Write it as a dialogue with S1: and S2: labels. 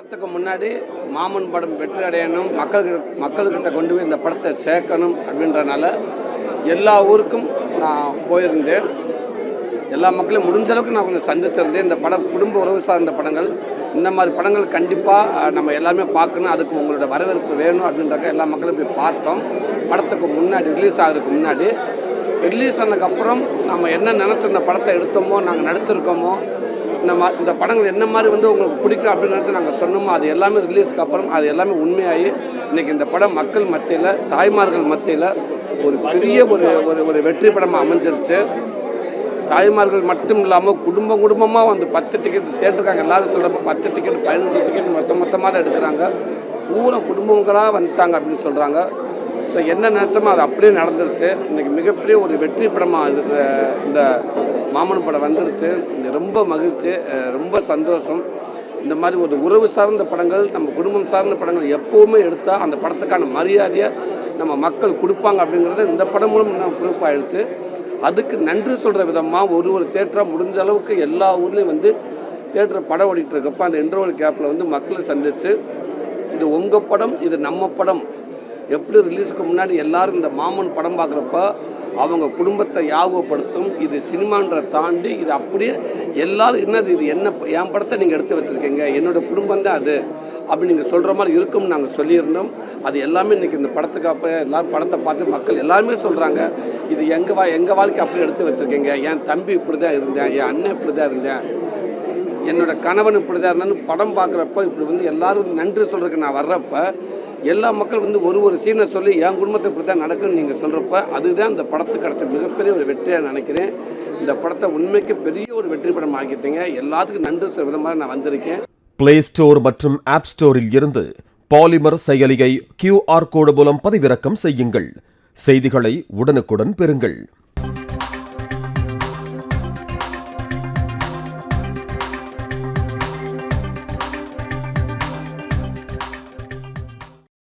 S1: படத்துக்கு முன்னாடி மாமன் படம் வெற்றி அடையணும், மக்கள்கிட்ட கொண்டு போய் இந்த படத்தை சேர்க்கணும் அப்படின்றனால எல்லா ஊருக்கும் நான் போயிருந்தேன். எல்லா மக்களையும் முடிஞ்ச அளவுக்கு நான் கொஞ்சம் சந்திச்சிருந்தேன். இந்த படம் குடும்ப உறவு சார்ந்த படங்கள், இந்த மாதிரி படங்கள் கண்டிப்பாக நம்ம எல்லாருமே பார்க்கணும், அதுக்கு உங்களோட வரவேற்பு வேணும் அப்படின்றக்க எல்லா மக்களும் போய் பார்த்தோம். படத்துக்கு முன்னாடி ரிலீஸ் ஆகிறதுக்கு முன்னாடி, ரிலீஸ் ஆனதுக்கப்புறம் நம்ம என்ன நினச்சி இந்த படத்தை எடுத்தோமோ, நாங்கள் நடிச்சிருக்கோமோ, இந்த படங்கள் என்ன மாதிரி உங்களுக்கு பிடிக்கும் அப்படின்னு நினச்சி நாங்கள் சொன்னோமோ, அது எல்லாமே ரிலீஸுக்கு அப்புறம் அது எல்லாமே உண்மையாகி இன்றைக்கி இந்த படம் மக்கள் மத்தியில், தாய்மார்கள் மத்தியில் ஒரு பெரிய ஒரு வெற்றி படமாக அமைஞ்சிருச்சு. தாய்மார்கள் மட்டும் இல்லாமல் குடும்பமாக வந்து 10 டிக்கெட் தேட்டருக்காங்க. எல்லாரும் சொல்கிறப்ப 10 டிக்கெட் 15 டிக்கெட் மொத்தமாக தான் எடுக்கிறாங்க. பூரா குடும்பங்களாக வந்துட்டாங்க அப்படின்னு சொல்கிறாங்க. ஸோ என்ன நினச்சோமோ அது அப்படியே நடந்துருச்சு. இன்றைக்கி மிகப்பெரிய ஒரு வெற்றி படமாக இந்த மாமன் படம் வந்துருச்சு. ரொம்ப மகிழ்ச்சி, ரொம்ப சந்தோஷம். இந்த மாதிரி ஒரு உறவு சார்ந்த படங்கள், நம்ம குடும்பம் சார்ந்த படங்கள் எப்போவுமே எடுத்தால் அந்த படத்துக்கான மரியாதையை நம்ம மக்கள் கொடுப்பாங்க அப்படிங்கிறது இந்த படம் மூலம் இன்னும் ப்ரூஃப் ஆகிடுச்சு. அதுக்கு நன்றி சொல்கிற விதமாக ஒரு தேட்டராக முடிஞ்ச அளவுக்கு எல்லா ஊர்லேயும் வந்து தேட்டரை படம் ஓடிட்டு இருக்கப்போ அந்த இன்டர்வல் கேப்பில் வந்து மக்களை சந்தித்து, இது உங்கள் படம், இது நம்ம படம், எப்படி ரிலீஸுக்கு முன்னாடி எல்லோரும் இந்த மாமன் படம் பார்க்குறப்ப அவங்க குடும்பத்தை ஞாபகப்படுத்தும். இது சினிமான்ற தாண்டி இது அப்படியே எல்லோரும் என்னது இது என்ன என் படத்தை நீங்கள் எடுத்து வச்சுருக்கீங்க, என்னோடய குடும்பம் தான் அது அப்படி நீங்கள் சொல்கிற மாதிரி இருக்கும்னு நாங்கள் சொல்லியிருந்தோம். அது எல்லாமே இன்றைக்கி இந்த படத்துக்கு அப்புறம் எல்லோரும் படத்தை பார்த்து மக்கள் எல்லாருமே சொல்கிறாங்க, இது எங்கள் வாழ்க்கை அப்படி எடுத்து வச்சுருக்கீங்க, என் தம்பி இப்படி தான் இருந்தேன், என் அண்ணன் இப்படி தான் இருந்தேன், என்னோடய கணவன் இப்படி தான் இருந்தான்னு படம் பார்க்குறப்ப இப்படி வந்து எல்லோரும் நன்றி சொல்கிறதுக்கு நான் வர்றப்ப எல்லா மக்கள் வந்து ஒரு சீனை சொல்லி என் குடும்பத்தை இப்படி தான் நடக்குன்னு நீங்கள் சொல்கிறப்ப அதுதான் இந்த படத்துக்கு கிடச்ச மிகப்பெரிய ஒரு வெற்றியாக நினைக்கிறேன். இந்த படத்தை உண்மைக்கு பெரிய ஒரு வெற்றி படம் ஆக்கிட்டீங்க. எல்லாத்துக்கும் நன்றி சொல்கிற விதமாக நான் வந்திருக்கேன்.
S2: பிளே ஸ்டோர் மற்றும் ஆப் ஸ்டோரில் இருந்து பாலிமர் செயலியை QR கோடு மூலம் பதிவிறக்கம் செய்யுங்கள். செய்திகளை உடனுக்குடன் பெறுங்கள்.